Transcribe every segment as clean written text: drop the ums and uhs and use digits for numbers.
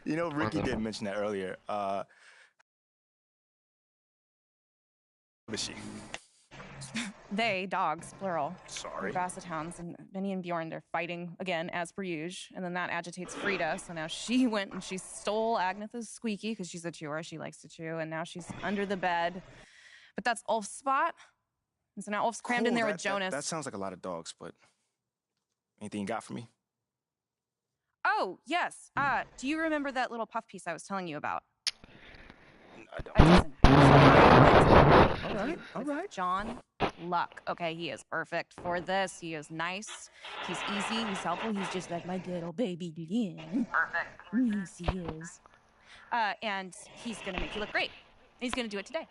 You know, Ricky did mention that earlier. Was she? They, dogs, plural. Sorry. Basset hounds, and Benny and Bjorn, they're fighting again, as per usual. And then that agitates Frida, so now she went and she stole Agnetha's squeaky, because she's a chewer, she likes to chew, and now she's under the bed. But that's Ulf's spot. And so now Ulf's crammed in there with Jonas. That sounds like a lot of dogs, but anything you got for me? Oh, yes. Do you remember that little puff piece I was telling you about? I don't. All right. John Luck. Okay, he is perfect for this. He is nice. He's easy. He's helpful. He's just like my little baby Lynn. Perfect. Yes, he is. And he's going to make you look great. He's going to do it today.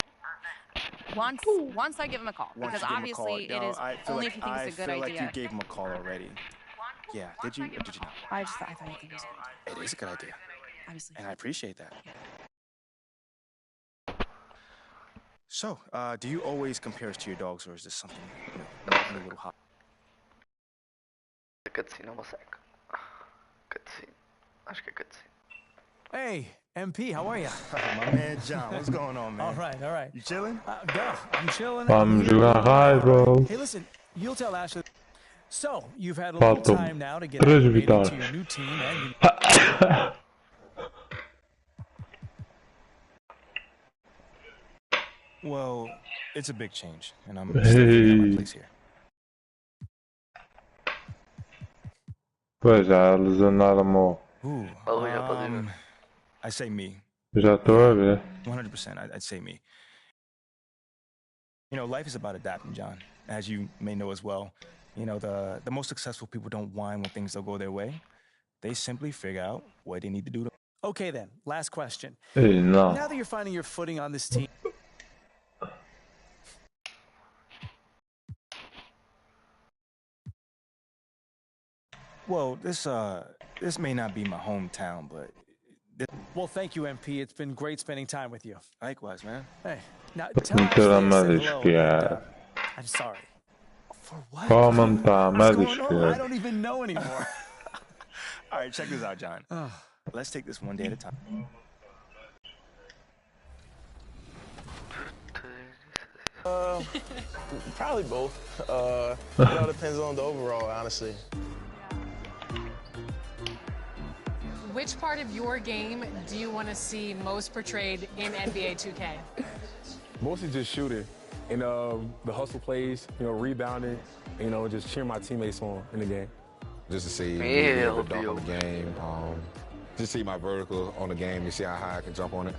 Once I give him a call. Because obviously it is only if you think it's a good idea. I feel like you gave him a call already. Yeah, did you or did you not? I thought you think it was a good idea. It is a good idea. Obviously. And I appreciate that. Yeah. So, do you always compare us to your dogs, or is this something a little hot? Cutscene uma seca. Cutscene. Acho que é cutscene. Hey, MP, how are you? My man John, what's going on, man? All right. You chilling? Go. I'm chilling. Vamos jogar raiva. Hey, listen, you'll tell Ashley. So, you've had a little time now to get acclimated to your new team and Well, it's a big change, and I'm still figuring out my place here. Pois já, lesionaram-me. I say me. Já estou a ver. 100%, I'd say me. You know, life is about adapting, John, as you may know as well. You know, the most successful people don't whine when things don't go their way. They simply figure out what they need to do. Okay, then, last question. Hey, no. Now that you're finding your footing on this team. Well, this may not be my hometown, but Well, thank you, MP. It's been great spending time with you. Likewise, man. Hey, now tell Ashley I said hello. I'm sorry. For what? Como tá, What's going on? I don't even know anymore. All right, check this out, John. Let's take this one day at a time. Probably both. It all depends on the overall, honestly. Which part of your game do you want to see most portrayed in NBA 2K? Mostly just shooting. And the hustle plays, rebounding, just cheering my teammates on in the game. Just to see me able to dunk on the game, just see my vertical on the game and see how high I can jump on it.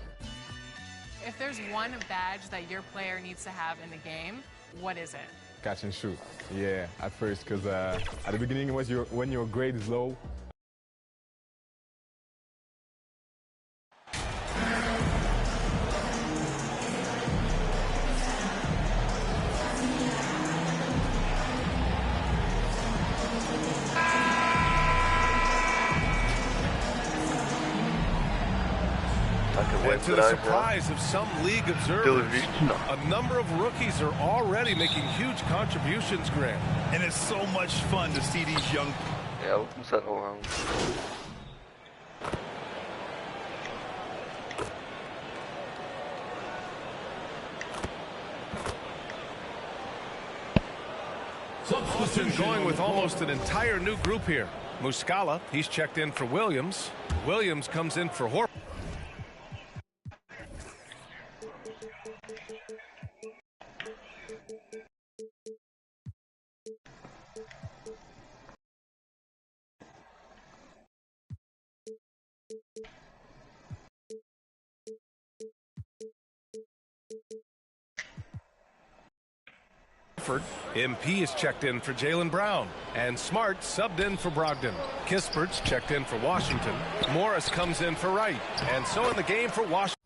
If there's one badge that your player needs to have in the game, what is it? Catch and shoot. Yeah, at first, because at the beginning, when your grade is low, And to the surprise of some league observers, a number of rookies are already making huge contributions, Grant. And it's so much fun to see these young... Yeah, vou começar o round. Substitution going with almost an entire new group here. Muscala, he's checked in for Williams. Williams comes in for Horford. MP is checked in for Jaylen Brown, and Smart subbed in for Brogdon. Kispert's checked in for Washington. Morris comes in for Wright, and so in the game for Washington.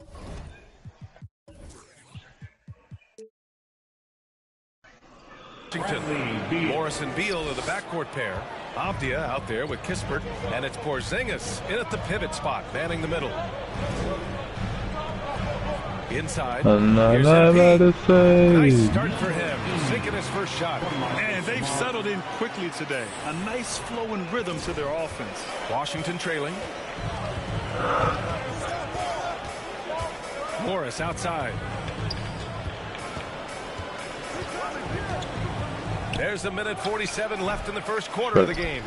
Morris and Beal are the backcourt pair. Abdia out there with Kispert, and it's Porzingis in at the pivot spot, manning the middle. Inside, here's nice start for him, sinking his first shot. And they've settled in quickly today. A nice flow and rhythm to their offense. Washington trailing. Morris outside. There's a minute 47 left in the first quarter of the game.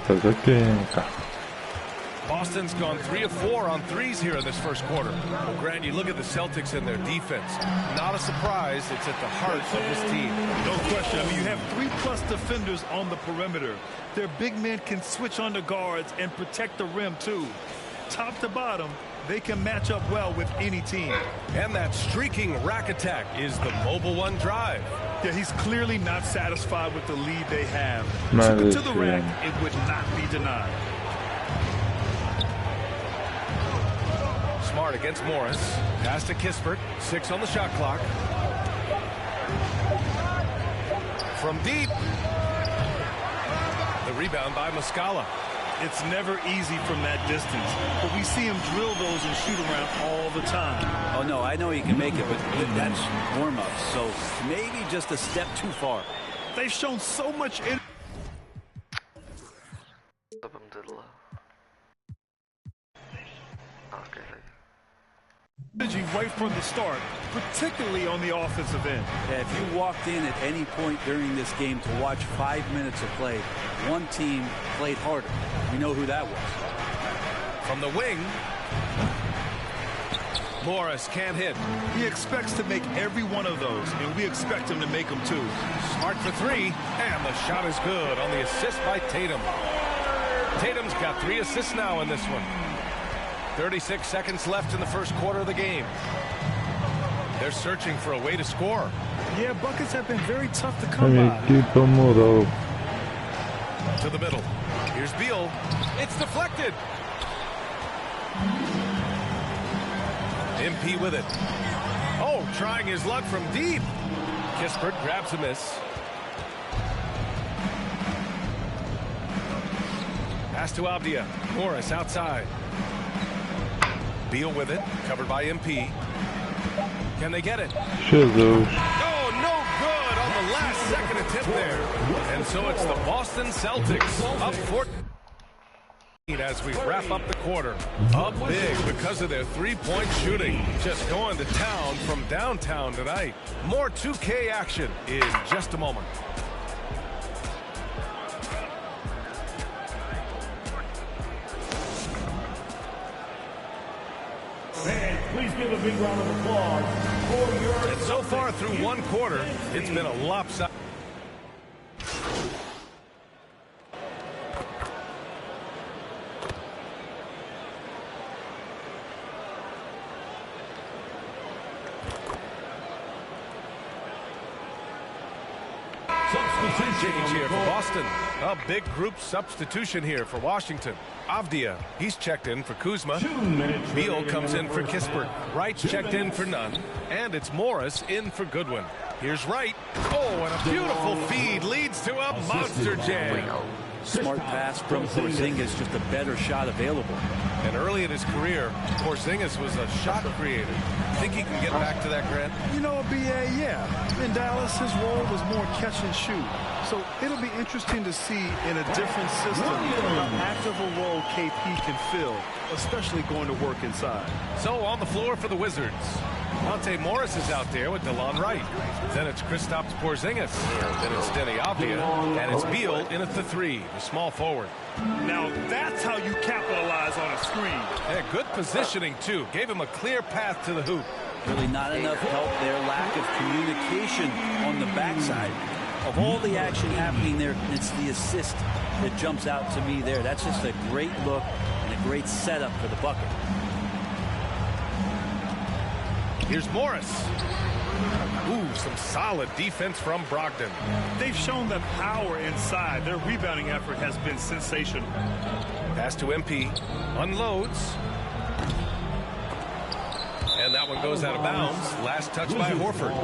Boston's gone 3 of 4 on threes here in this first quarter. Well, Grant, you look at the Celtics and their defense. Not a surprise. It's at the heart of this team. No question. I mean, you have 3+ defenders on the perimeter. Their big men can switch on the guards and protect the rim, too. Top to bottom, they can match up well with any team. And that streaking rack attack is the Mobile One drive. Yeah, he's clearly not satisfied with the lead they have. Took it to the rack, it would not be denied. Smart against Morris. Pass to Kispert. 6 on the shot clock. From deep. The rebound by Muscala. It's never easy from that distance, but we see him drill those and shoot around all the time. Oh, no, I know he can make it, but that's warm-up, so maybe just a step too far. They've shown so much energy right from the start, particularly on the offensive end. Yeah, if you walked in at any point during this game to watch 5 minutes of play, one team played harder. We know who that was. From the wing, Morris can't hit. He expects to make every one of those, and we expect him to make them too. Smart for 3, and the shot is good on the assist by Tatum. Tatum's got 3 assists now in this one. 36 seconds left in the first quarter of the game. They're searching for a way to score. Yeah, buckets have been very tough to come by. To the middle. Here's Beal. It's deflected. MP with it. Oh, trying his luck from deep. Kispert grabs a miss. Pass to Avdia. Morris outside. Beal with it, covered by MP. Can they get it? Sure, though. Oh, no good on the last second attempt there. And so it's the Boston Celtics up 14 as we wrap up the quarter. Up big because of their three-point shooting. Just going to town from downtown tonight. More 2K action in just a moment. Please give a big round of applause for your... And so far through one quarter, it's been a lopsided... Change here for Boston. A big group substitution here for Washington. Avdia, he's checked in for Kuzma. Beal comes in for Kispert. Wright's checked in for Nunn. And it's Morris in for Goodwin. Here's Wright. Oh, and a beautiful feed leads to a monster jam. Smart pass from Porzingis, just a better shot available. And early in his career, Porzingis was a shot creator. Think he can get back to that, Grant? You know, BA, yeah. In Dallas, his role was more catch and shoot. So it'll be interesting to see in a different system how active a role KP can fill, especially going to work inside. So on the floor for the Wizards, Monte Morris is out there with DeLon Wright. Then it's Kristaps Porzingis. Then it's Deni Avdia. And it's Beal in at the 3, the small forward. Now that's how you capitalize on a screen. Yeah, good positioning, too. Gave him a clear path to the hoop. Really not enough help there. Lack of communication on the backside. Of all the action happening there, it's the assist that jumps out to me there. That's just a great look and a great setup for the bucket. Here's Morris. Ooh, some solid defense from Brogdon. They've shown them power inside. Their rebounding effort has been sensational. Pass to MP. Unloads. And that one goes out of bounds. Last touch by Horford.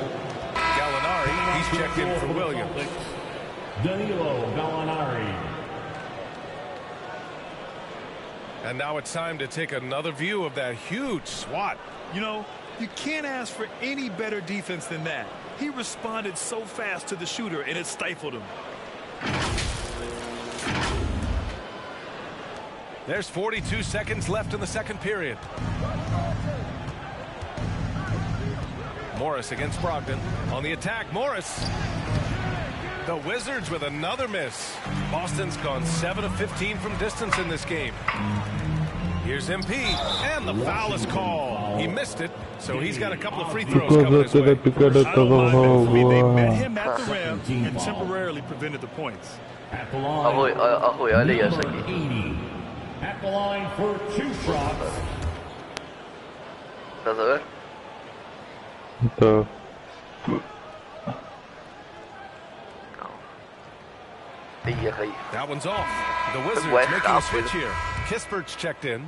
Gallinari, he's checked in for Williams. Danilo Gallinari. And now it's time to take another view of that huge swat. You know, you can't ask for any better defense than that. He responded so fast to the shooter, and it stifled him. There's 42 seconds left in the second period. Morris against Brogdon. On the attack, Morris. The Wizards with another miss. Boston's gone 7 of 15 from distance in this game. Here's MP, and the foul is called. He missed it, so he's got a couple of free throws coming his way. I don't mind that for me. They met him at the rim and temporarily prevented the points. At the line. At the line for 2 shots. Estás a ver? Então, That one's off. The Wizards making a switch here. Kispert's checked in.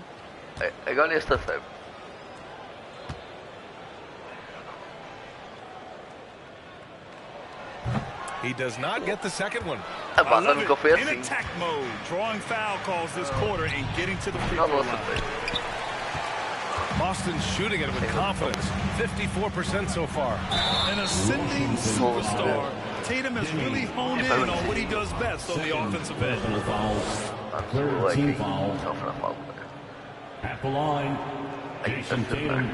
Agora está certo. He does not get the second one. I love it. In attack mode, drawing foul calls this quarter and getting to the free throw line. Boston's shooting it with confidence. 54% so far. An ascending superstar. Tatum has really honed in on what he does best on the offensive end. Third team foul. At the line, Jason Tatum.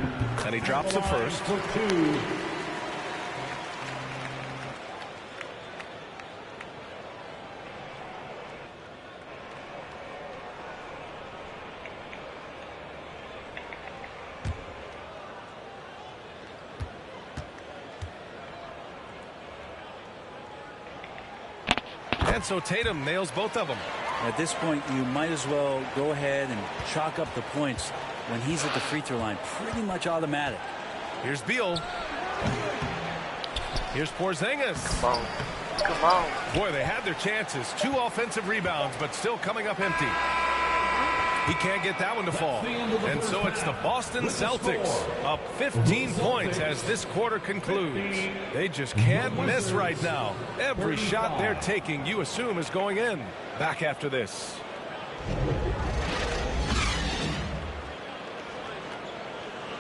And he drops the first. For 2. And so Tatum nails both of them. At this point, you might as well go ahead and chalk up the points when he's at the free throw line. Pretty much automatic. Here's Beal. Here's Porzingis. Come on. Come on. Boy, they had their chances. 2 offensive rebounds, but still coming up empty. He can't get that one to fall. And so it's the Boston Celtics up 15 points as this quarter concludes. They just can't miss right now. Every shot they're taking, you assume, is going in. Back after this.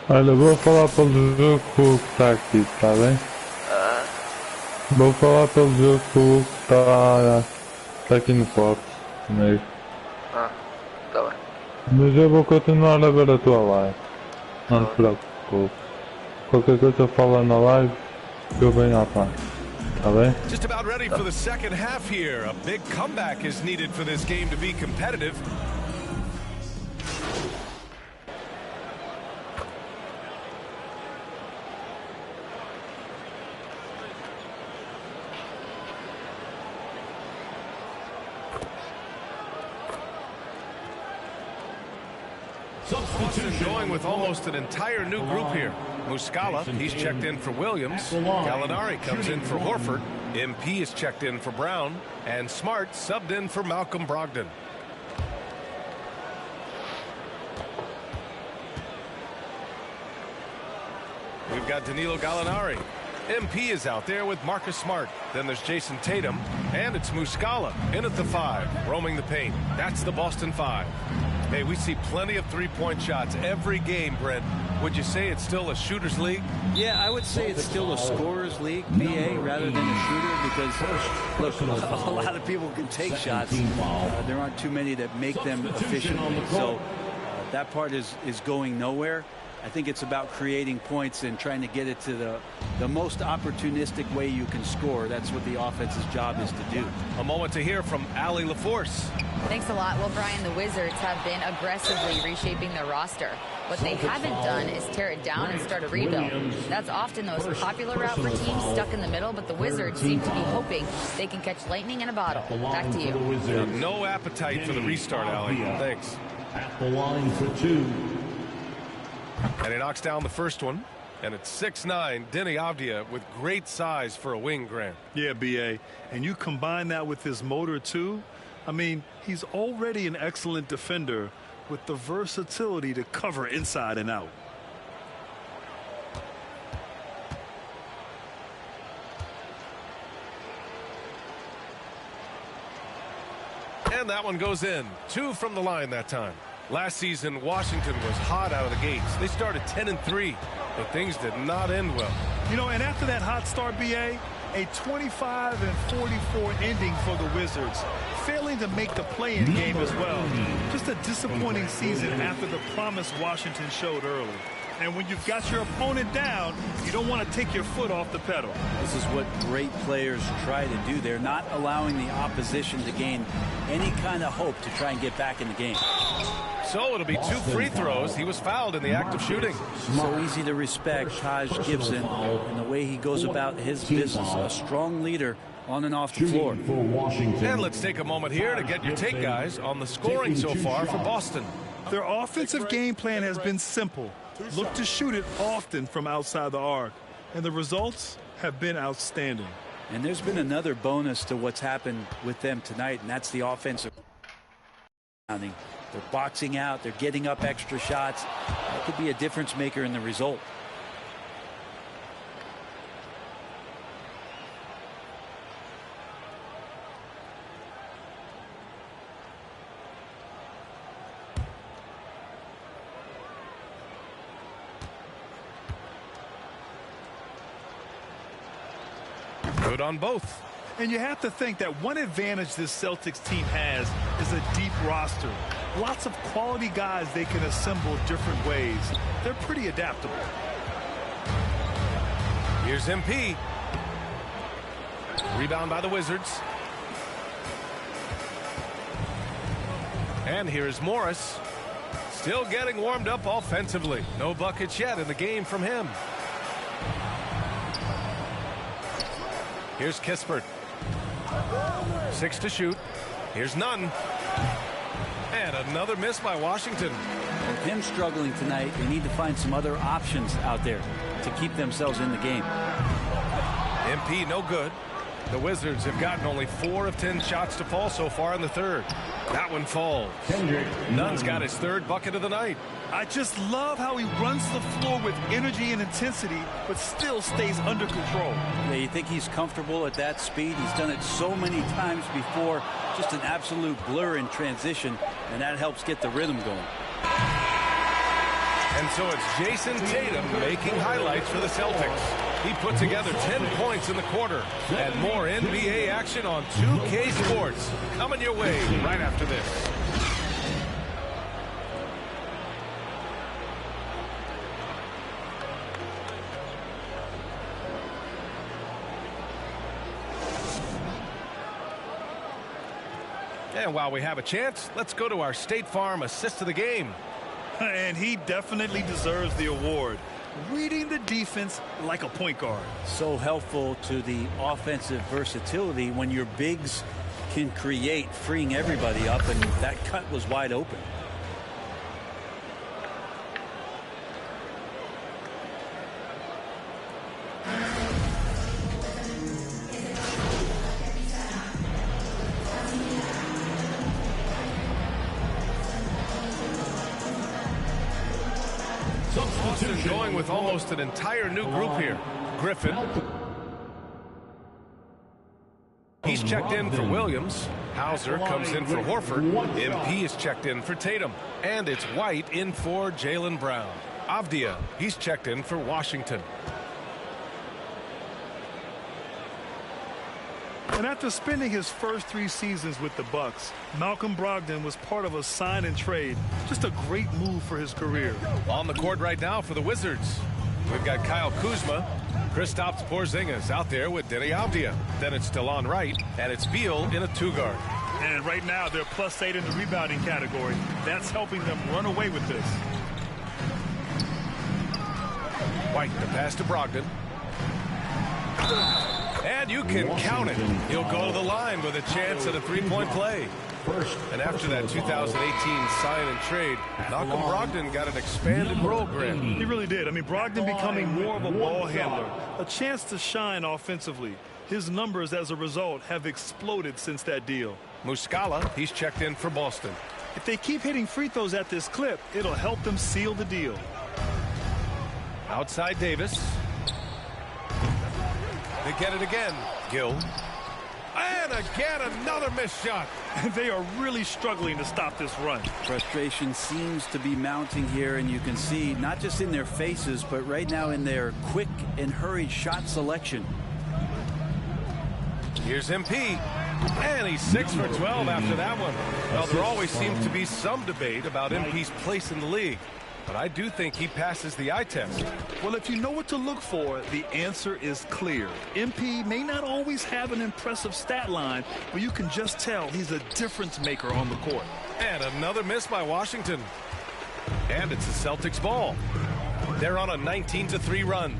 olha, vou falar pelo jogo que o Hulk está aqui, está bem? Vou falar pelo jogo que o Hulk está aqui no copo, comigo. Tá bem. Mas eu vou continuar a ver a tua live. Não te preocupes. Qualquer coisa eu falo na live que eu venho à parte. Tá bem? Just about ready for the second half here. A big comeback is needed for this game to be competitive. Boston going with almost an entire new group here. Muscala, he's checked in for Williams. Gallinari comes in for Horford. MP is checked in for Brown. And Smart subbed in for Malcolm Brogdon. We've got Danilo Gallinari. MP is out there with Marcus Smart. Then there's Jason Tatum. And it's Muscala in at the 5, roaming the paint. That's the Boston 5. Hey, we see plenty of three-point shots every game, Brent. Would you say it's still a shooter's league? Yeah, I would say it's still a scorer's league, BA, rather than a shooter, because, look, a lot of people can take shots. There aren't too many that make them efficient. So that part is going nowhere. I think it's about creating points and trying to get it to the most opportunistic way you can score. That's what the offense's job is to do. A moment to hear from Allie LaForce. Thanks a lot. Well, Brian, the Wizards have been aggressively reshaping their roster. What they haven't done is tear it down and start a rebuild. That's often the most popular route for teams stuck in the middle, but the Wizards seem to be hoping they can catch lightning in a bottle. Back to you. No appetite for the restart, Allie. Thanks. At the line for 2. And he knocks down the first one. And it's 6'9", Deni Avdija with great size for a wing, Grant. Yeah, B.A. And you combine that with his motor, too. I mean, he's already an excellent defender with the versatility to cover inside and out. And that one goes in. 2 from the line that time. Last season, Washington was hot out of the gates. They started 10-3, but things did not end well. You know, and after that hot start, B.A., a 25-44 ending for the Wizards, failing to make the play-in game as well. Just a disappointing season after the promise Washington showed early. And when you've got your opponent down, you don't want to take your foot off the pedal. This is what great players try to do. They're not allowing the opposition to gain any kind of hope to try and get back in the game. So it'll be 2 free throws. He was fouled in the act of shooting. So easy to respect Taj Gibson and the way he goes about his business. A strong leader on and off the floor. And let's take a moment here to get your take, guys, on the scoring so far for Boston. Their offensive game plan has been simple. Look to shoot it often from outside the arc. And the results have been outstanding. And there's been another bonus to what's happened with them tonight, and that's the offensive. They're boxing out. They're getting up extra shots. That could be a difference maker in the result. Good on both. And you have to think that one advantage this Celtics team has is a deep roster. Lots of quality guys they can assemble different ways. They're pretty adaptable. Here's MP. Rebound by the Wizards. And here's Morris. Still getting warmed up offensively. No buckets yet in the game from him. Here's Kispert. 6 to shoot. Here's none. And another miss by Washington. With him struggling tonight, they need to find some other options out there to keep themselves in the game. MP no good. The Wizards have gotten only 4 of 10 shots to fall so far in the third. That one falls. Nunn's got his 3rd bucket of the night. I just love how he runs the floor with energy and intensity, but still stays under control. Yeah, you think he's comfortable at that speed? He's done it so many times before. Just an absolute blur in transition, and that helps get the rhythm going. And so it's Jason Tatum making highlights for the Celtics. He put together 10 points in the quarter. And more NBA action on 2K Sports coming your way right after this. And while we have a chance, let's go to our State Farm assist of the game. And he definitely deserves the award. Reading the defense like a point guard. So helpful to the offensive versatility when your bigs can create, freeing everybody up, and that cut was wide open. Boston going with almost an entire new group here. Griffin. He's checked in for Williams. Hauser comes in for Horford. MP is checked in for Tatum. And it's White in for Jaylen Brown. Avdia, he's checked in for Washington. And after spending his first 3 seasons with the Bucks, Malcolm Brogdon was part of a sign and trade. Just a great move for his career. On the court right now for the Wizards, we've got Kyle Kuzma. Kristaps Porzingis out there with Denny Avdia. Then it's DeLon Wright, and it's Beal in a 2-guard. And right now they're +8 in the rebounding category. That's helping them run away with this. White the pass to Brogdon. And you can count it. He'll go to the line with a chance at a 3-point play. And after that 2018 sign and trade, Malcolm Brogdon got an expanded role, Grant. He really did. I mean, Brogdon becoming more of a ball handler, a chance to shine offensively. His numbers as a result have exploded since that deal. Muscala, he's checked in for Boston. If they keep hitting free throws at this clip, it'll help them seal the deal. Outside Davis. They get it again. Gill. And again, another missed shot. They are really struggling to stop this run. Frustration seems to be mounting here, and you can see not just in their faces, but right now in their quick and hurried shot selection. Here's MP. And he's 6 for 12 after that one. Well, there always seems to be some debate about MP's place in the league. but I do think he passes the eye test. Well, if you know what to look for, the answer is clear. MP may not always have an impressive stat line, but you can just tell he's a difference maker on the court. And another miss by Washington. And it's the Celtics ball. They're on a 19-3 run.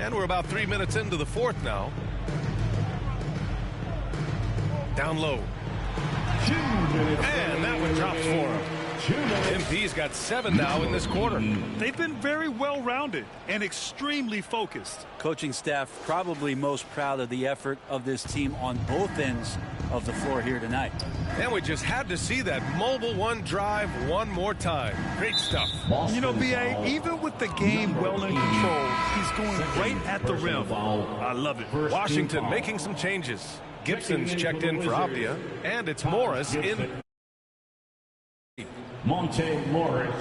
And we're about 3 minutes into the fourth now. Down low. And that one drops for him. MP's got 7 now in this quarter. They've been very well-rounded and extremely focused. Coaching staff probably most proud of the effort of this team on both ends of the floor here tonight. And we just had to see that mobile one drive one more time. Great stuff. You know, B.A., even with the game well in control, he's going right at the rim. I love it. Washington making some changes. Gibson's checked in for Avdia, and it's Morris in. Monte Morris.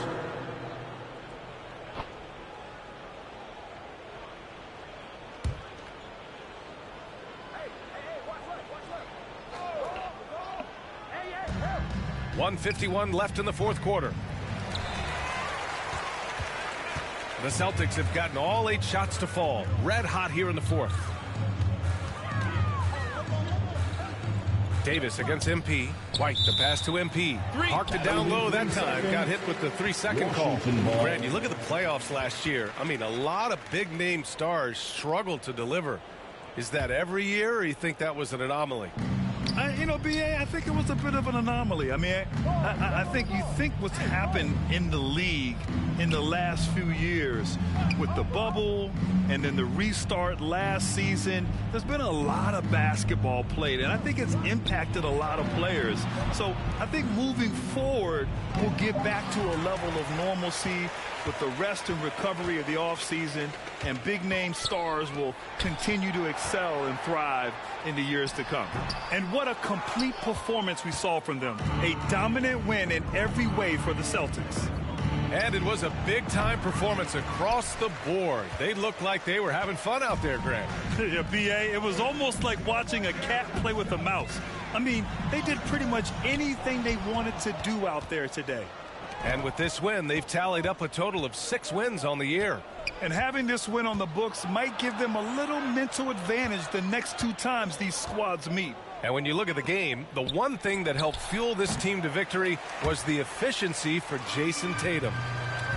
.151 left in the fourth quarter. The Celtics have gotten all 8 shots to fall. Red hot here in the fourth. Davis against MP. White, the pass to MP. Parked it down low that time. Got hit with the 3-second call. Brad, you look at the playoffs last year. I mean, a lot of big-name stars struggled to deliver. Is that every year, or you think that was an anomaly? You know, B.A., I think it was a bit of an anomaly. I mean, I think you think what's happened in the league in the last few years with the bubble and then the restart last season, there's been a lot of basketball played, and I think it's impacted a lot of players. So I think moving forward, we'll get back to a level of normalcy with the rest and recovery of the offseason, and big-name stars will continue to excel and thrive in the years to come. And what a complete performance we saw from them. A dominant win in every way for the Celtics. And it was a big-time performance across the board. They looked like they were having fun out there, Grant. Yeah, B.A., it was almost like watching a cat play with a mouse. I mean, they did pretty much anything they wanted to do out there today. And with this win, they've tallied up a total of 6 wins on the year. And having this win on the books might give them a little mental advantage the next 2 times these squads meet. And when you look at the game, the one thing that helped fuel this team to victory was the efficiency for Jason Tatum.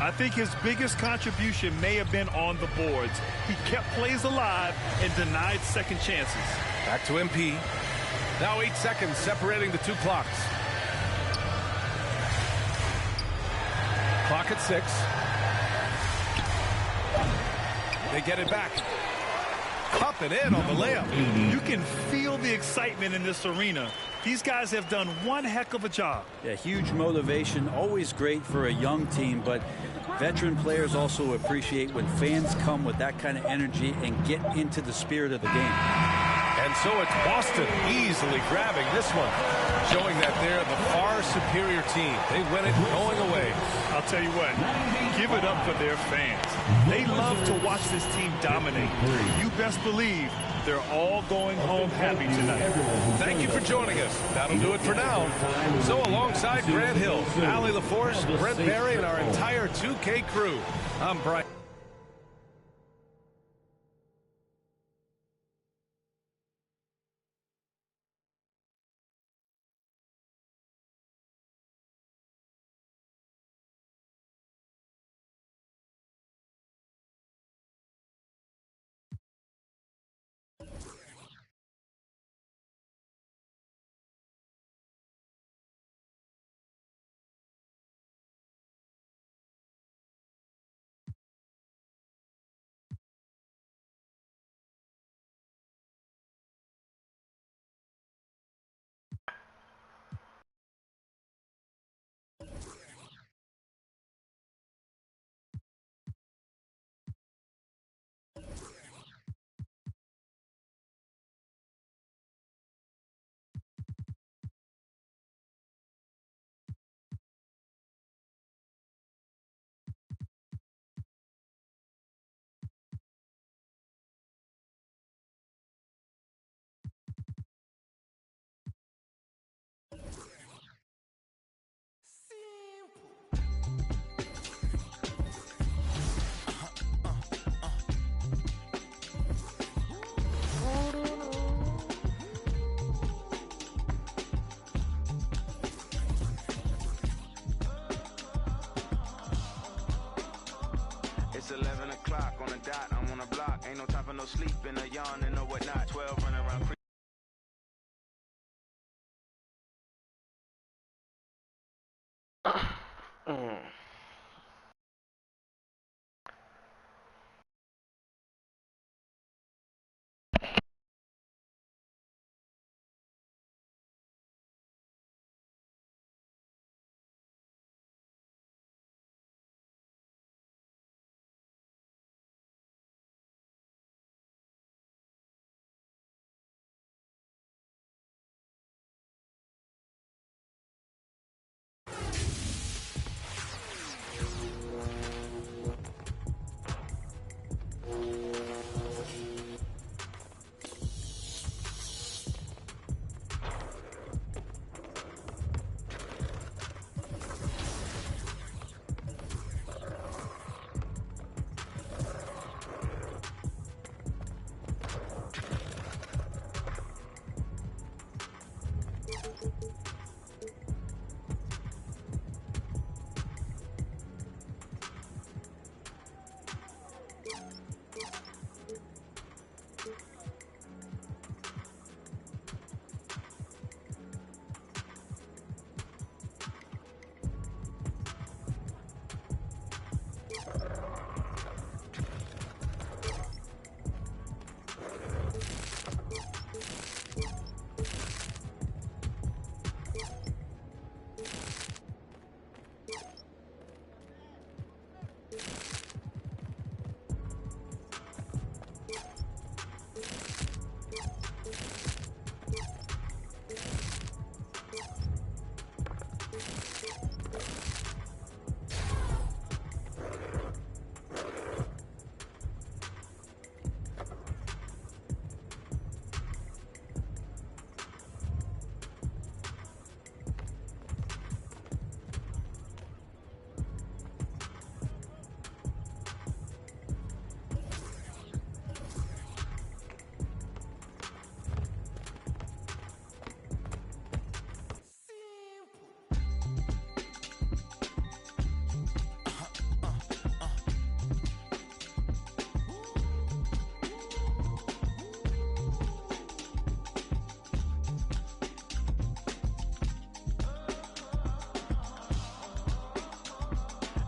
I think his biggest contribution may have been on the boards. He kept plays alive and denied second chances. Back to MP. Now 8 seconds separating the 2 clocks. Clock at 6. They get it back. Up and in on the layup. You can feel the excitement in this arena. These guys have done one heck of a job. Yeah, huge motivation, always great for a young team, but veteran players also appreciate when fans come with that kind of energy and get into the spirit of the game. And so it's Boston easily grabbing this one, showing that they're the far superior team. They win it going away. I'll tell you what, give it up for their fans. They love to watch this team dominate. You best believe they're all going home happy tonight. Thank you for joining us. That'll do it for now. So alongside Grant Hill, Allie LaForce, Brent Barry, and our entire 2K crew, I'm Brian. It's 11 o'clock on the dot, I'm on the block. Ain't no time for no sleeping, a yawn and no whatnot. 12 running around.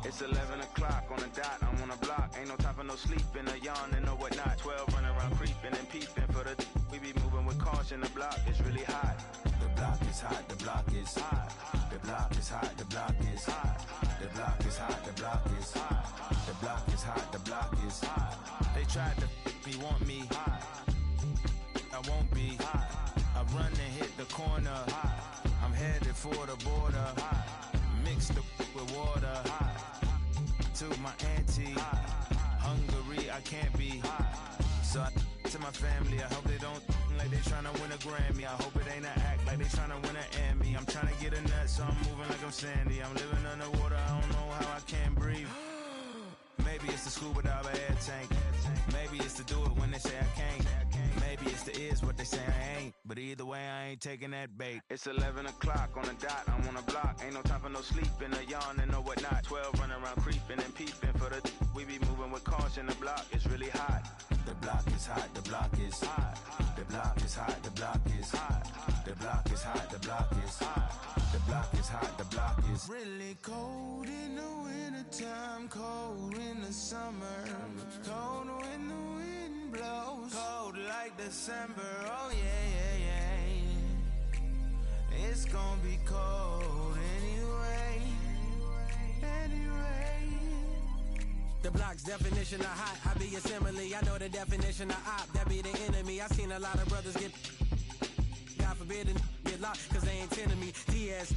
It's 11 o'clock on the dot, I'm on the block. Ain't no time for no sleeping, a yawn and no whatnot. 12 running around creeping and peeping for the we be moving with caution. The block is really hot. The block is hot, the block is hot. The block is hot, the block is hot. The block is hot, the block is hot. The block is hot, the block is hot. They tried to me, want me hot. I won't be hot. I run and hit the corner hot. I'm headed for the border hot. Mix the with water hot. To my auntie, Hungary, I can't be. So I to my family, I hope they don't like they tryna win a Grammy. I hope it ain't an act like they tryna win an Emmy. I'm tryna get a nut, so I'm moving like I'm Sandy. I'm living underwater, I don't know how I can't breathe. Maybe it's the scuba dive air tank. Maybe it's to do it when they say I can't. Maybe it's the is what they say I ain't. But either way, I ain't taking that bait. It's 11 o'clock on the dot, I'm on a block. Ain't no time for no sleeping, a yawn and no whatnot. 12 running around creeping and peeping for the we be moving with caution. The block is really hot. The block is hot, the block is hot. The block is hot, the block is hot. The block is hot, the block is hot. The block is hot, the block is really cold in the wintertime, cold in the summer, cold when the wind blows, cold like December. Oh yeah, yeah, yeah. It's gonna be cold anyway. The block's definition of hot, I be a simile. I know the definition of op, that be the enemy. I seen a lot of brothers get, God forbid, and get locked, cause they ain't tending me. DS.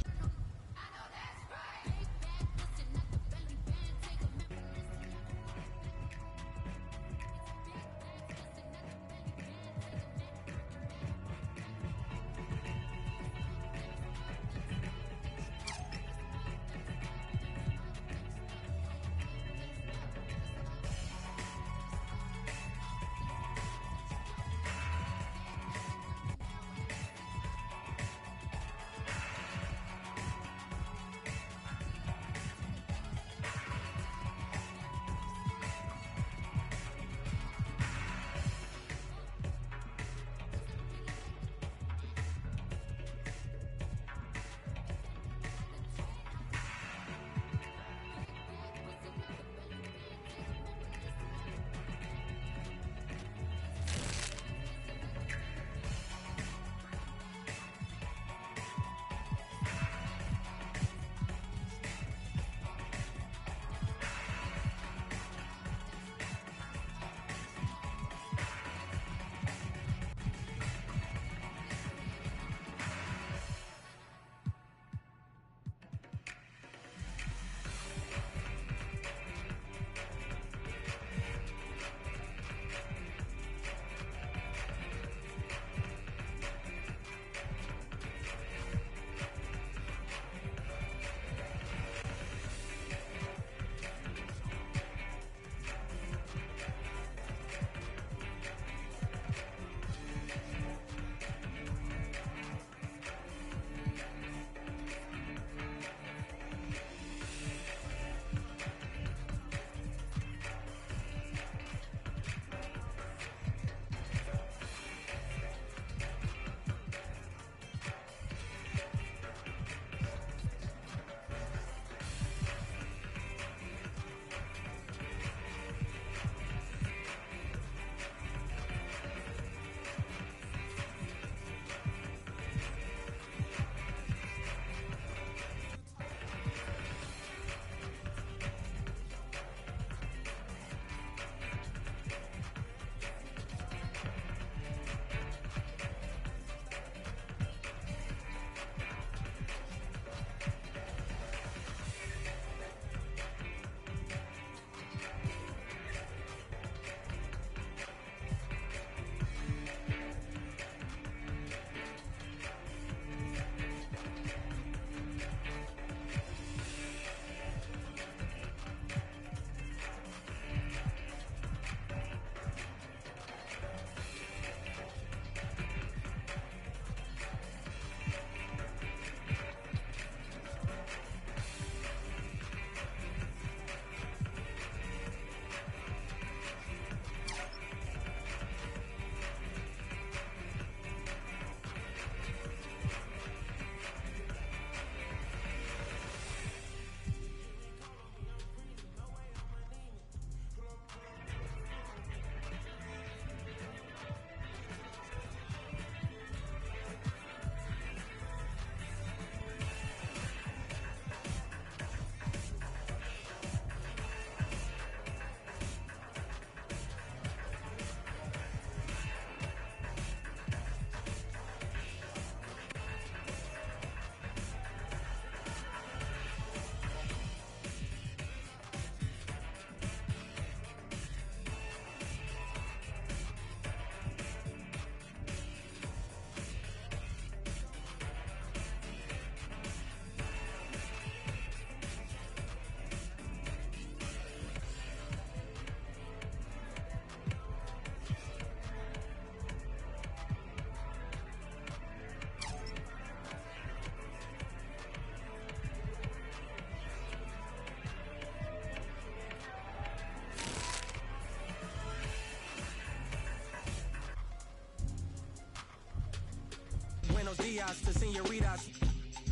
Adidas to senoritas.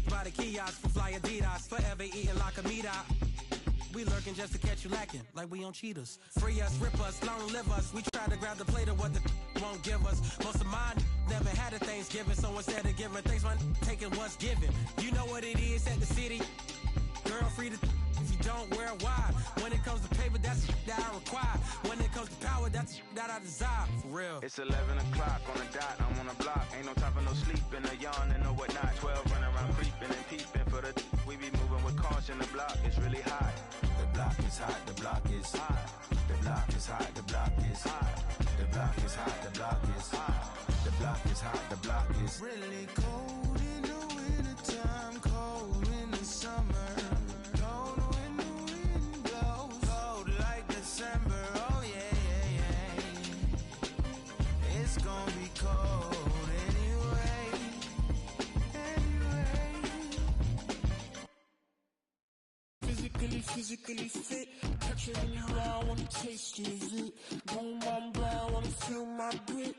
By the kiosk for fly Adidas. Forever eating like a meat out. We lurking just to catch you lacking, like we on cheaters. Free us, rip us, long live us. We try to grab the plate of what the won't give us. Most of mine never had a Thanksgiving, so instead of giving thanks, man, taking what's given. You know what it is at the city. Girl, free to if you don't wear wide. When it comes to paper, that's that I require. When it comes to power, that's that I desire. For real. It's 11 o'clock on the dot, I'm on the block. Ain't no time for no sleeping, no yawn and no whatnot. 12 running around creeping and peeping for the we be moving with caution. The block is really hot. The block is hot, the block is hot. The block is hot, the block is hot. The block is hot, the block is hot. The block is hot, the block is really cold in the wintertime, cold in the summer. Cold when the wind blows, cold like December. Oh yeah, yeah, yeah. It's gonna be cold anyway. Physically fit. Catch it in your eye, wanna taste it. Boom, I'm blind, wanna feel my grit.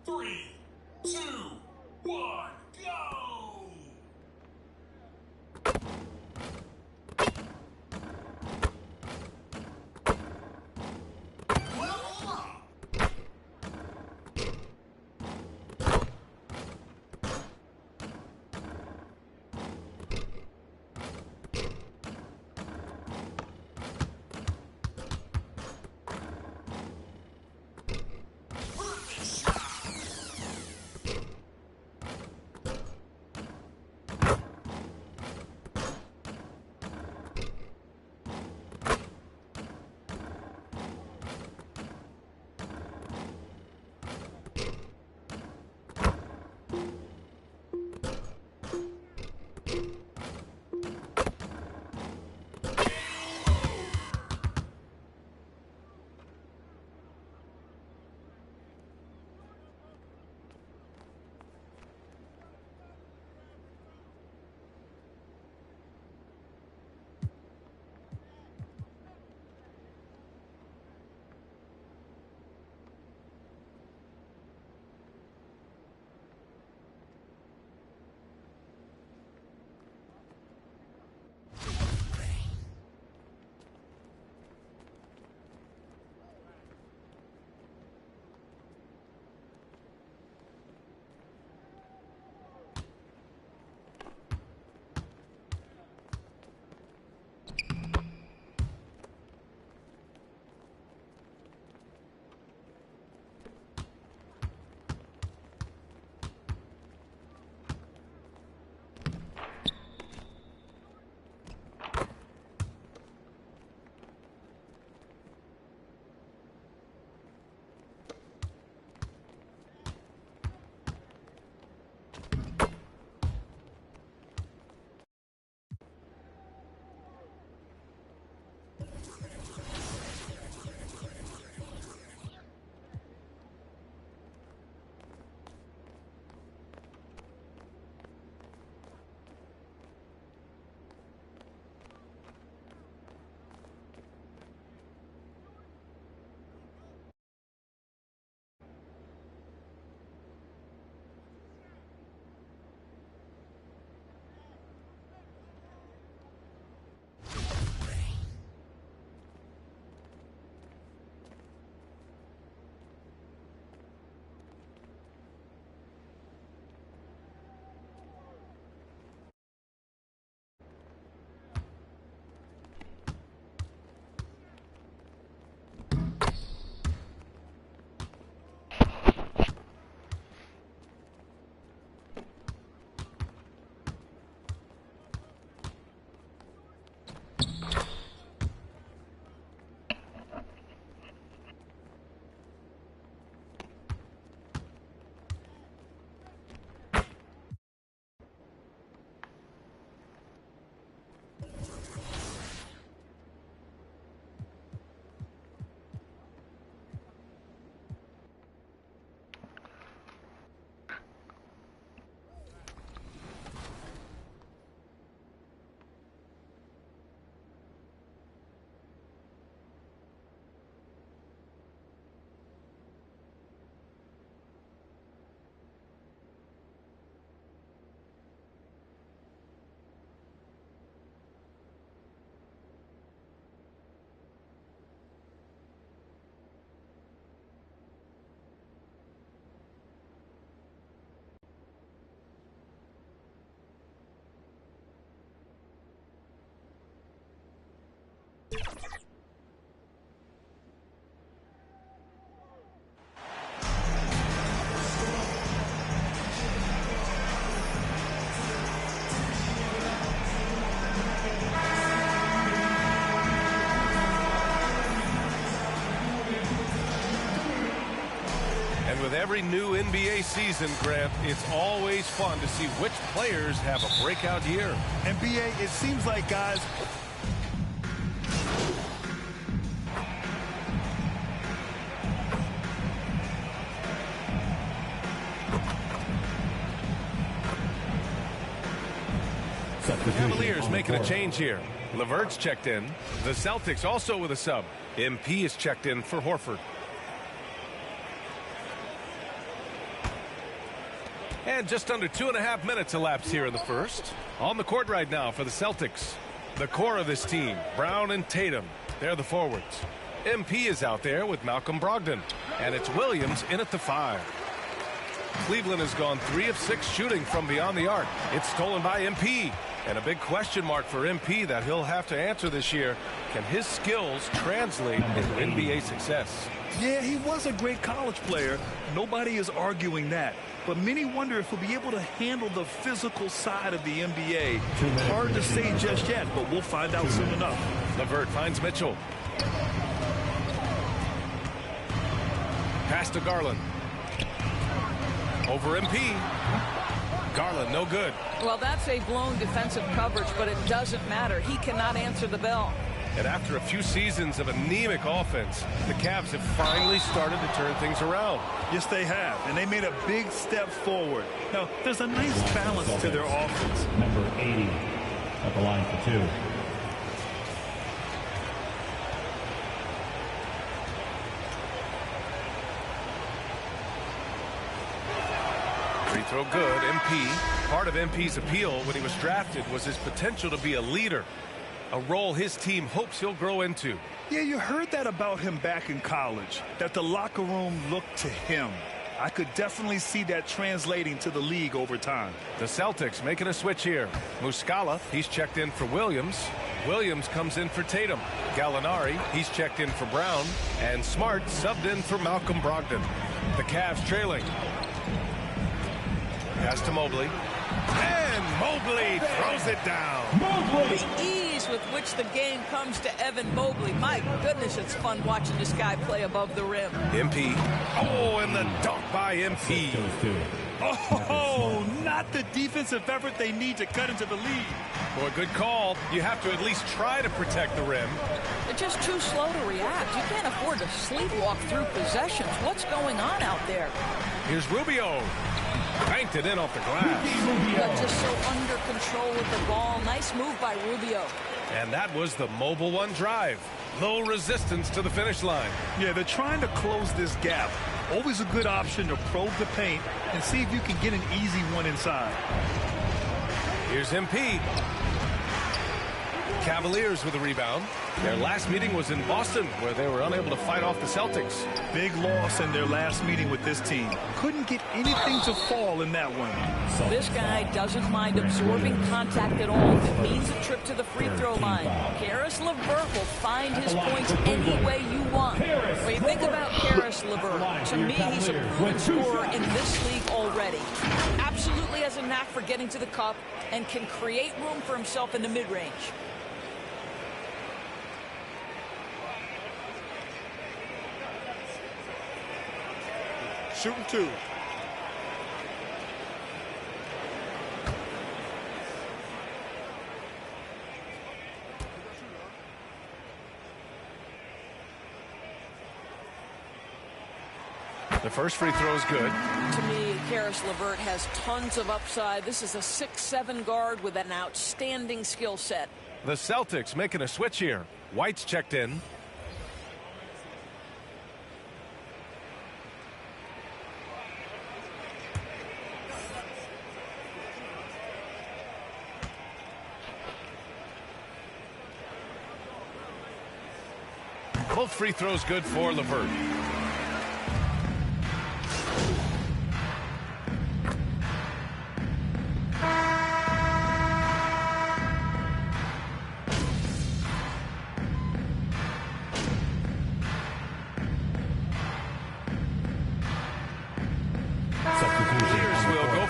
3, 2, 1, go! With every new NBA season, Grant, it's always fun to see which players have a breakout year. NBA, it seems like, guys, The Cavaliers making a change here. LeVert's checked in. The Celtics also with a sub. MP is checked in for Horford. And just under 2.5 minutes elapsed here in the first. On the court right now for the Celtics. The core of this team, Brown and Tatum. They're the forwards. MP is out there with Malcolm Brogdon. And it's Williams in at the 5. Cleveland has gone 3 of 6 shooting from beyond the arc. It's stolen by MP. And a big question mark for MP that he'll have to answer this year. Can his skills translate into NBA success? Yeah, he was a great college player. Nobody is arguing that. But many wonder if he'll be able to handle the physical side of the NBA. Hard to say just yet, but we'll find out soon enough. LeVert finds Mitchell. Pass to Garland. Over MP. Garland, no good. Well, that's a blown defensive coverage, but it doesn't matter. He cannot answer the bell. And after a few seasons of anemic offense, the Cavs have finally started to turn things around. Yes, they have, and they made a big step forward. Now, there's a nice balance to their offense. Number 80 at the line for 2. Free throw good. MP. Part of MP's appeal when he was drafted was his potential to be a leader. A role his team hopes he'll grow into. Yeah, you heard that about him back in college, that the locker room looked to him. I could definitely see that translating to the league over time. The Celtics making a switch here. Muscala, he's checked in for Williams. Williams comes in for Tatum. Gallinari, he's checked in for Brown. And Smart subbed in for Malcolm Brogdon. The Cavs trailing. Pass to Mobley. And Mobley throws it down. The ease with which the game comes to Evan Mobley. My goodness, it's fun watching this guy play above the rim. MP. Oh, and the dunk by MP. Oh, not the defensive effort they need to cut into the lead. Boy, good call. You have to at least try to protect the rim. They're just too slow to react. You can't afford to sleepwalk through possessions. What's going on out there? Here's Rubio. Banked it in off the glass. But just so under control with the ball. Nice move by Rubio. And that was the Mobile One drive. Low resistance to the finish line. Yeah, they're trying to close this gap. Always a good option to probe the paint and see if you can get an easy one inside. Here's MP. Cavaliers with a rebound. Their last meeting was in Boston, where they were unable to fight off the Celtics. Big loss in their last meeting with this team. Couldn't get anything to fall in that one. This guy doesn't mind absorbing contact at all. If it means a trip to the free throw line. Caris LeVert will find his points any way you want. When you think about Caris LeVert, to me, he's a proven scorer in this league already. Absolutely has a knack for getting to the cup and can create room for himself in the mid-range. Shooting 2. The first free throw is good. To me, Caris LeVert has tons of upside. This is a 6'7" guard with an outstanding skill set. The Celtics making a switch here. White's checked in. Both free throws good for LeVert.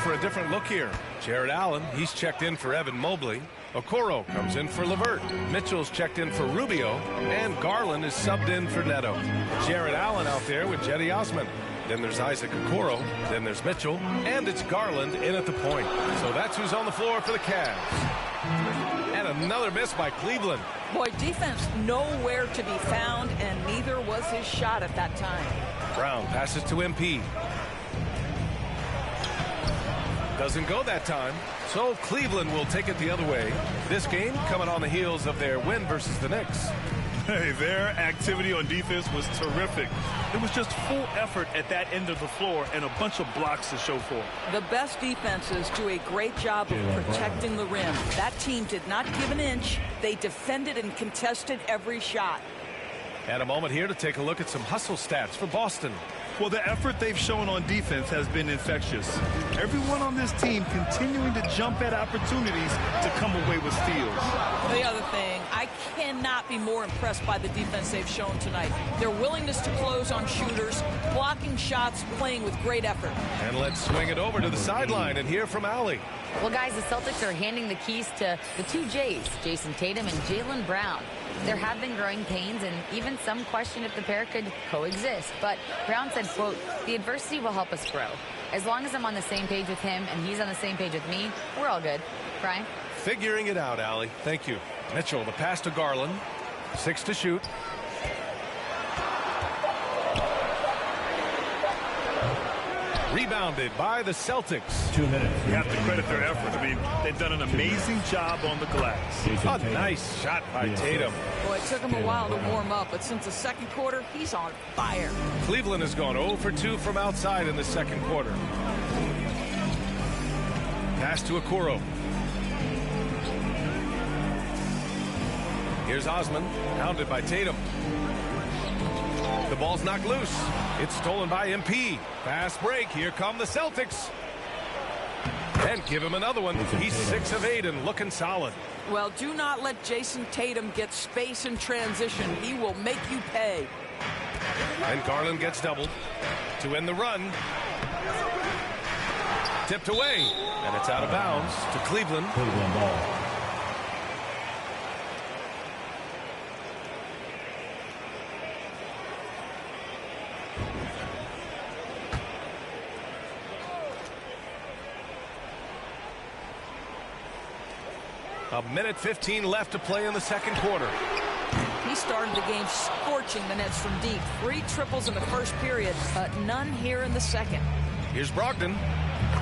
For a different look here. Jared Allen, he's checked in for Evan Mobley. Okoro comes in for LeVert. Mitchell's checked in for Rubio. And Garland is subbed in for Neto. Jared Allen out there with Jetty Osman. Then there's Isaac Okoro. Then there's Mitchell. And it's Garland in at the point. So that's who's on the floor for the Cavs. And another miss by Cleveland. Boy, defense nowhere to be found, and neither was his shot at that time. Brown passes to MP. Doesn't go that time, so Cleveland will take it the other way. This game coming on the heels of their win versus the Knicks. Hey, their activity on defense was terrific. It was just full effort at that end of the floor and a bunch of blocks to show for it. The best defenses do a great job of protecting the rim. That team did not give an inch. They defended and contested every shot. And a moment here to take a look at some hustle stats for Boston. Well, the effort they've shown on defense has been infectious. Everyone on this team continuing to jump at opportunities to come away with steals. The other thing, I cannot be more impressed by the defense they've shown tonight. Their willingness to close on shooters, blocking shots, playing with great effort. And let's swing it over to the sideline and hear from Allie. Well, guys, the Celtics are handing the keys to the two J's, Jason Tatum and Jaylen Brown. There have been growing pains and even some question if the pair could coexist. But Brown said, quote, "The adversity will help us grow. As long as I'm on the same page with him and he's on the same page with me, we're all good." Brian? Figuring it out, Allie. Thank you. Mitchell, the pass to Garland. 6 to shoot. Rebounded by the Celtics. 2 minutes. You have to credit their effort. I mean, they've done an amazing job on the glass. A nice shot by Tatum. Boy, it took him a while to warm up, but since the second quarter, he's on fire. Cleveland has gone 0 for 2 from outside in the second quarter. Pass to Okoro. Here's Osman, hounded by Tatum. The ball's knocked loose. It's stolen by MP. Fast break. Here come the Celtics. And give him another one. He's 6 of 8 and looking solid. Well, do not let Jason Tatum get space in transition. He will make you pay. And Garland gets doubled to end the run. Tipped away. And it's out of bounds to Cleveland. Cleveland ball. A minute 15 left to play in the second quarter. He started the game scorching the Nets from deep. 3 triples in the first period, but none here in the second. Here's Brogdon.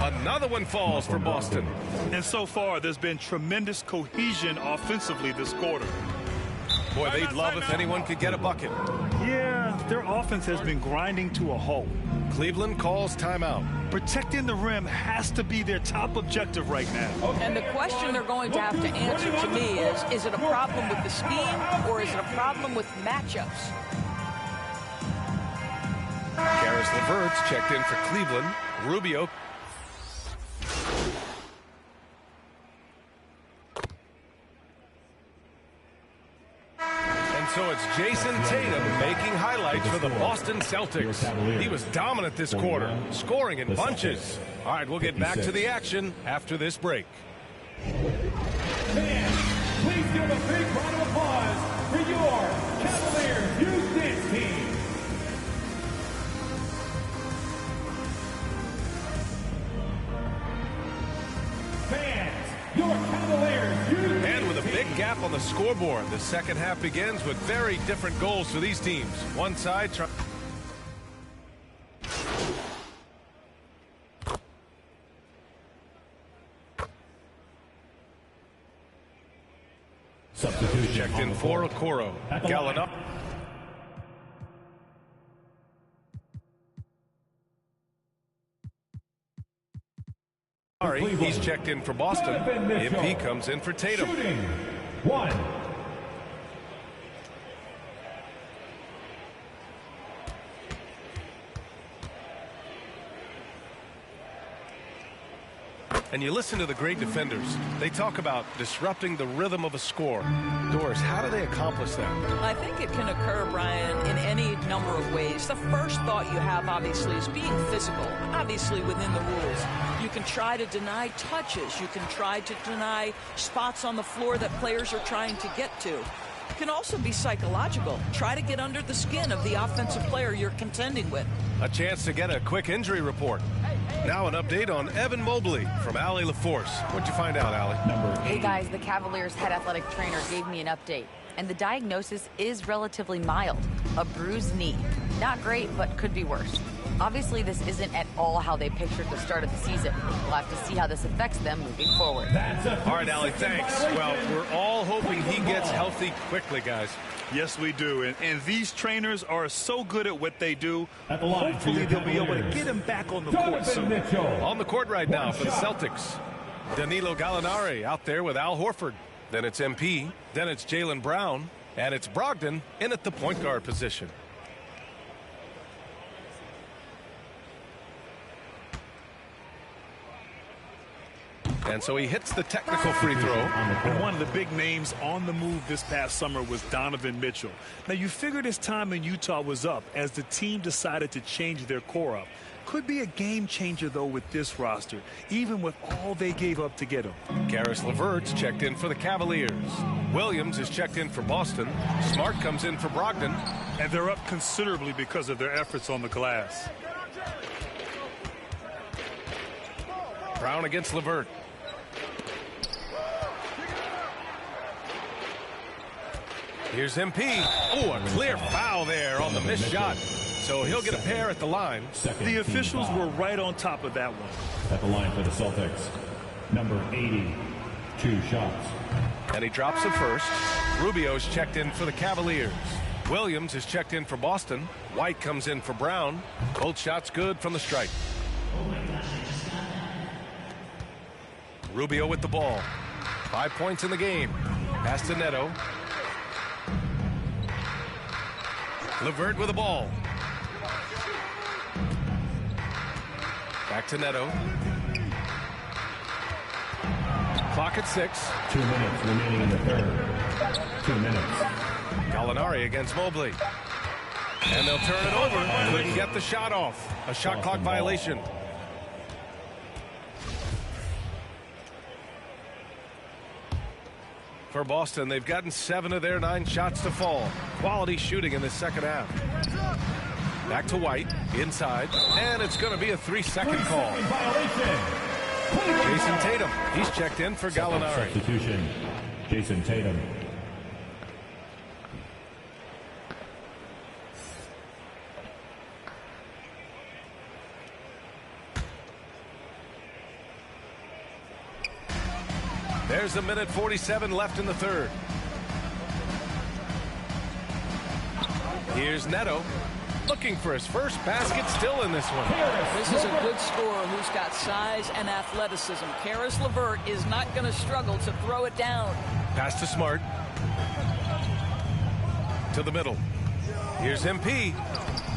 Another one falls for Boston. And so far, there's been tremendous cohesion offensively this quarter. Boy, they'd love if anyone could get a bucket. Yeah, their offense has been grinding to a halt. Cleveland calls timeout. Protecting the rim has to be their top objective right now. And the question they're going to have to answer to me is it a problem with the scheme or is it a problem with matchups? Caris LeVert's checked in for Cleveland. Rubio. So it's Jason Tatum making highlights for the Boston Celtics. He was dominant this quarter, scoring in bunches. All right, we'll get back to the action after this break. Fans, please give a big round of applause for your Cavaliers Youth Dance Team. Fans, your Cavaliers Youth Dance Team. And with a big gap on the scoreboard, the second half begins with very different goals for these teams. One side trying. Substitution checked in for Okoro. Gallinari. He's checked in for Boston. MP comes in for Tatum. Shooting 1. And you listen to the great defenders. They talk about disrupting the rhythm of a score. Doris, how do they accomplish that? I think it can occur, Brian, in any number of ways. The first thought you have, obviously, is being physical, obviously within the rules. You can try to deny touches. You can try to deny spots on the floor that players are trying to get to. It can also be psychological. Try to get under the skin of the offensive player you're contending with. A chance to get a quick injury report. Now an update on Evan Mobley from Allie LaForce. What'd you find out, Allie? Hey guys, the Cavaliers head athletic trainer gave me an update, and the diagnosis is relatively mild. A bruised knee. Not great, but could be worse. Obviously, this isn't at all how they pictured the start of the season. We'll have to see how this affects them moving forward. All right, Allie, thanks. Well, we're all hoping he gets healthy quickly, guys. Yes, we do. And these trainers are so good at what they do. At the line, hopefully they'll be able to get him back on the court soon. On the court right now for the Celtics. Danilo Gallinari out there with Al Horford. Then it's MP. Then it's Jaylen Brown. And it's Brogdon in at the point guard position. And so he hits the technical free throw. And one of the big names on the move this past summer was Donovan Mitchell. Now, you figured his time in Utah was up as the team decided to change their core up. Could be a game changer, though, with this roster, even with all they gave up to get him. Caris LeVert's checked in for the Cavaliers. Williams is checked in for Boston. Smart comes in for Brogdon. And they're up considerably because of their efforts on the glass. Brown against LeVert. Here's MP. Oh, a clear foul there on the missed shot. So he'll get a pair at the line. The officials were right on top of that one. At the line for the Celtics, number 80, 2 shots. And he drops the first. Rubio's checked in for the Cavaliers. Williams is checked in for Boston. White comes in for Brown. Both shots good from the stripe. Rubio with the ball. 5 points in the game. Pass to Neto. LeVert with the ball. Back to Neto. Clock at 6. 2 minutes remaining in the third. 2 minutes. Gallinari against Mobley. And they'll turn it over. Couldn't get the shot off. A shot clock violation. For Boston, they've gotten 7 of their 9 shots to fall. Quality shooting in the second half. Back to White, inside, and it's going to be a 3-second call. Jason Tatum, he's checked in for Gallinari. Substitution, Jason Tatum. There's a minute 47 left in the third. Here's Neto. Looking for his first basket, still in this one. This is a good scorer who's got size and athleticism. Caris LeVert is not going to struggle to throw it down. Pass to Smart. To the middle. Here's MP.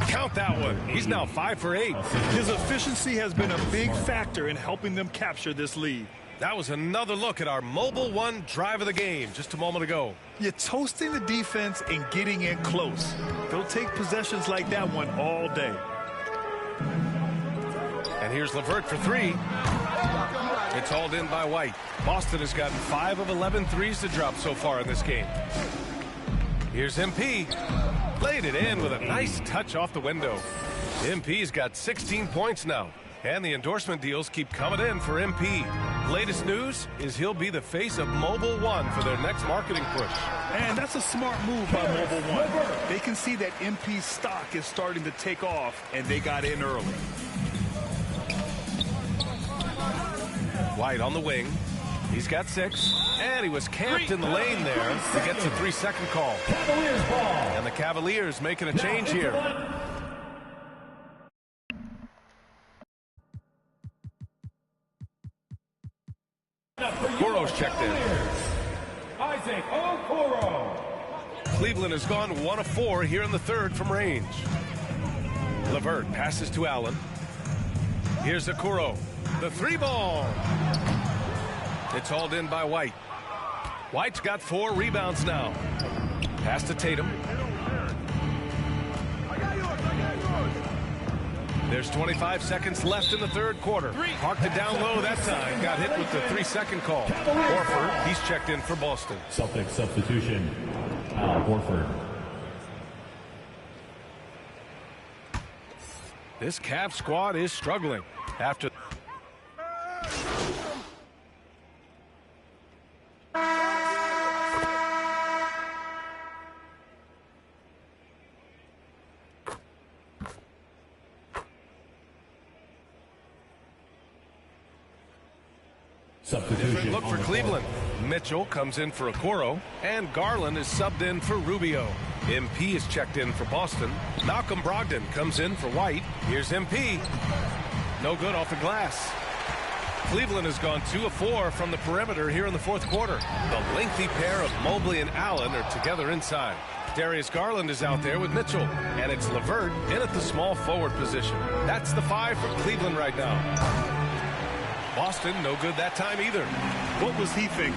Count that one. He's now 5 for 8. His efficiency has been a big factor in helping them capture this lead. That was another look at our Mobile One drive of the game just a moment ago. You're toasting the defense and getting in close. They'll take possessions like that one all day. And here's LeVert for 3. It's hauled in by White. Boston has gotten 5 of 11 threes to drop so far in this game. Here's MP. Laid it in with a nice touch off the window. MP's got 16 points now. And the endorsement deals keep coming in for MP. Latest news is he'll be the face of Mobile One for their next marketing push. And that's a smart move by Mobile One. They can see that MP's stock is starting to take off, and they got in early. White on the wing. He's got 6. And he was camped in the lane there. He gets a 3-second call. And the Cavaliers making a change here. Okoro's checked in. Isaac Okoro. Cleveland has gone 1 of 4 here in the third from range. LeVert passes to Allen. Here's Okoro. The 3-ball. It's hauled in by White. White's got 4 rebounds now. Pass to Tatum. There's 25 seconds left in the third quarter. Parked it down low that time. Got hit with the 3-second call. Horford, he's checked in for Boston. Celtics substitution, Al Horford. This Cavs squad is struggling after... Different look for Cleveland. Mitchell comes in for Okoro, and Garland is subbed in for Rubio. MP is checked in for Boston. Malcolm Brogdon comes in for White. Here's MP. No good off the glass. Cleveland has gone 2 of 4 from the perimeter here in the fourth quarter. The lengthy pair of Mobley and Allen are together inside. Darius Garland is out there with Mitchell, and it's LeVert in at the small forward position. That's the 5 for Cleveland right now. Boston, no good that time either. What was he thinking?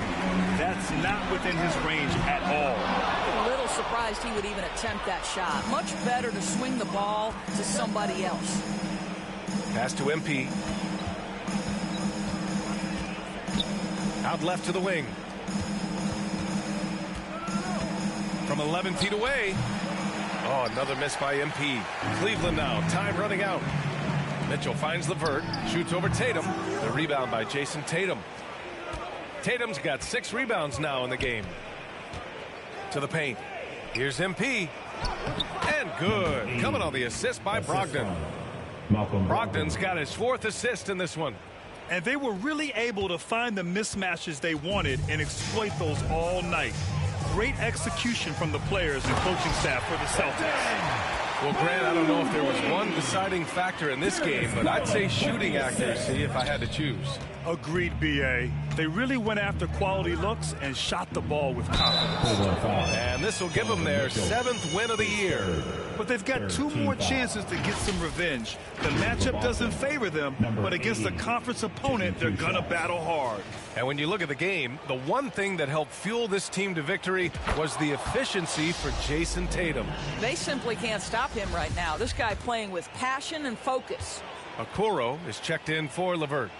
That's not within his range at all. A little surprised he would even attempt that shot. Much better to swing the ball to somebody else. Pass to MP. Out left to the wing. From 11 feet away. Oh, another miss by MP. Cleveland now, time running out. Mitchell finds LeVert, shoots over Tatum. The rebound by Jason Tatum. Tatum's got 6 rebounds now in the game. To the paint. Here's MP. And good. Coming on the assist by Brogdon. Brogdon's got his 4th assist in this one. And they were really able to find the mismatches they wanted and exploit those all night. Great execution from the players and coaching staff for the Celtics. Well, Grant, I don't know if there was one deciding factor in this game, but I'd say shooting accuracy if I had to choose. Agreed, B.A. They really went after quality looks and shot the ball with confidence. And this will give them their 7th win of the year. But they've got 2 more chances to get some revenge. The matchup doesn't favor them, but against a conference opponent, they're going to battle hard. And when you look at the game, the one thing that helped fuel this team to victory was the efficiency for Jason Tatum. They simply can't stop him right now. This guy playing with passion and focus. Okoro is checked in for LeVert.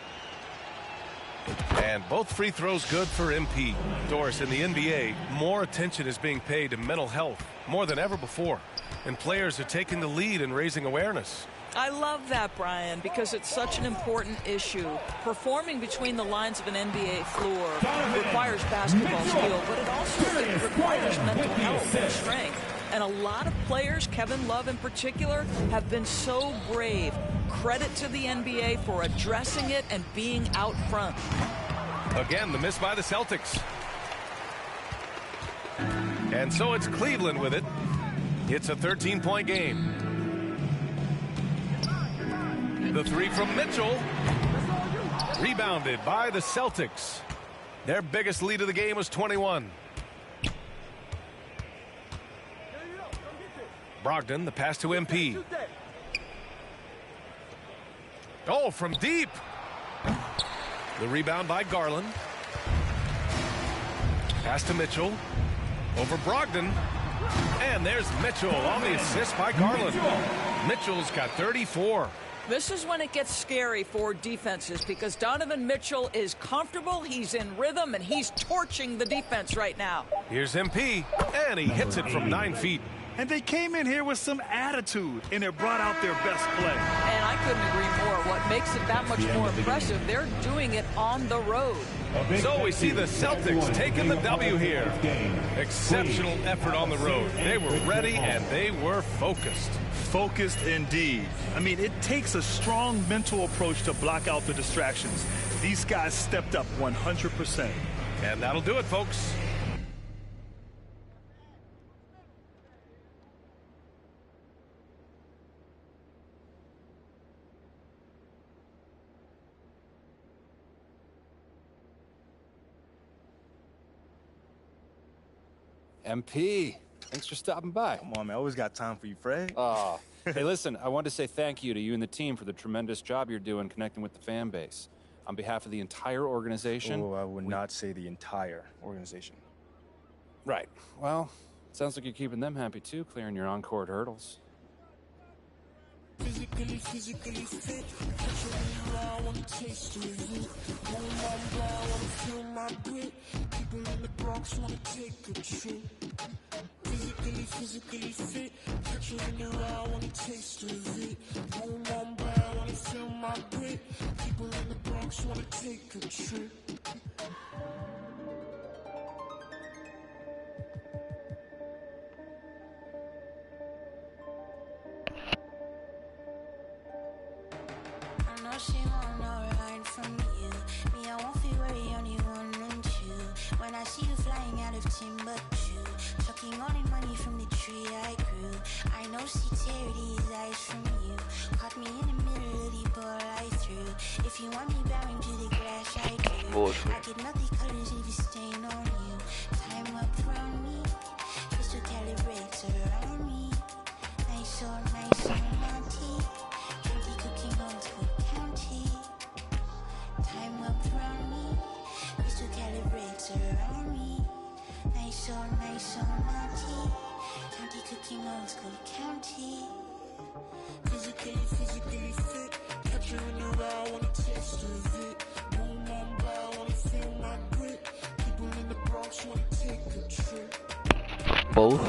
And both free throws good for MP. Doris, in the NBA, more attention is being paid to mental health more than ever before. And players are taking the lead in raising awareness. I love that, Brian, because it's such an important issue. Performing between the lines of an NBA floor requires basketball skill, but it also requires mental health and strength. And a lot of players, Kevin Love in particular, have been so brave. Credit to the NBA for addressing it and being out front. Again, the miss by the Celtics. And so it's Cleveland with it. It's a 13-point game. The 3 from Mitchell. Rebounded by the Celtics. Their biggest lead of the game was 21. Brogdon, the pass to MP. Oh, from deep. The rebound by Garland. Pass to Mitchell. Over Brogdon. And there's Mitchell on the assist by Garland. Mitchell's got 34. This is when it gets scary for defenses because Donovan Mitchell is comfortable, he's in rhythm, and he's torching the defense right now. Here's MP, and he hits it from 9 feet. And they came in here with some attitude, and they brought out their best play. And I couldn't agree more. What makes it that much more impressive, they're doing it on the road. So we see the Celtics taking the W here. Exceptional effort on the road. They were ready, and they were focused. Focused indeed. I mean, it takes a strong mental approach to block out the distractions. These guys stepped up 100%. And that'll do it, folks. MP, thanks for stopping by. Come on, man. I always got time for you, Fred. Hey, listen, I wanted to say thank you to you and the team for the tremendous job you're doing connecting with the fan base. On behalf of the entire organization... Oh, I would not say the entire organization. Right. Well, it sounds like you're keeping them happy, too, clearing your on-court hurdles. Physically fit. I wanna taste of you. Going on down, wanna feel my grit. People in the Bronx wanna take a trip. Physically fit. Catch you in the round, wanna taste of it. Going on down, wanna feel my grit. People in the Bronx wanna take a trip. She want no right from you. Me, I won't feel worried see you flying out of Timbuktu, chucking all the money from the tree I grew. I know sincerity is eyes from you. Caught me in the middle of the ball I threw. If you want me bowing to the grass, I do. I get nothing colors if you stain on you. Time up around me, crystal calibrates around me. Nice or naughty. County cooking on Cook County. Time up around me, crystal calibrates around me. Nice or naughty. County cooking on Cook County. Physically fit. Catch you in the raw, wanna taste of it. Boom on brow, wanna feel my grit. People in the Bronx wanna take a trip. Both.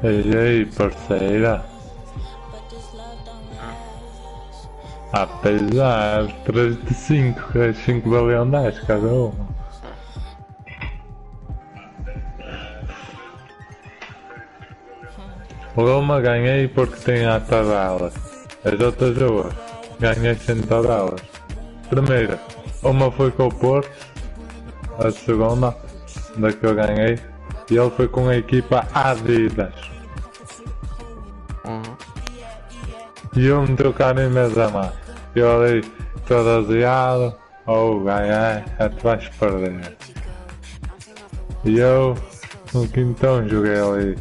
E aí, parceira? Apesar 3 de 5, as 5 valiam 10 cada uma. Uma ganhei porque tem a tabela. As outras duas ganhei sem tabelas. Primeira, uma foi com o Porto, a segunda da que eu ganhei, e ele foi com a equipa Adidas. E eu meti o cara em mesa má. Eu ali todo aziado, ganhei, tu vais perder. E eu no quintão joguei ali,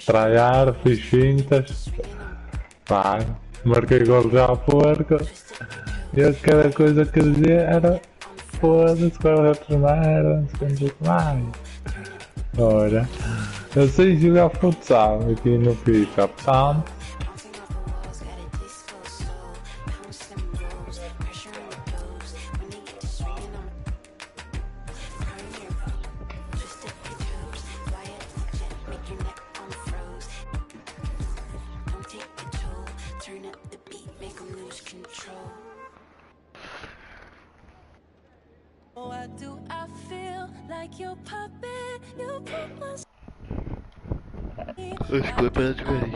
traiar, fiz fintas, pá, marquei gol já ao porco. E eu cada coisa que dizia era foda-se, qual é a merda, não sei o que mais. Ora, eu sei jogar futsal aqui no FIFA, portanto. Esse clipe é diferente.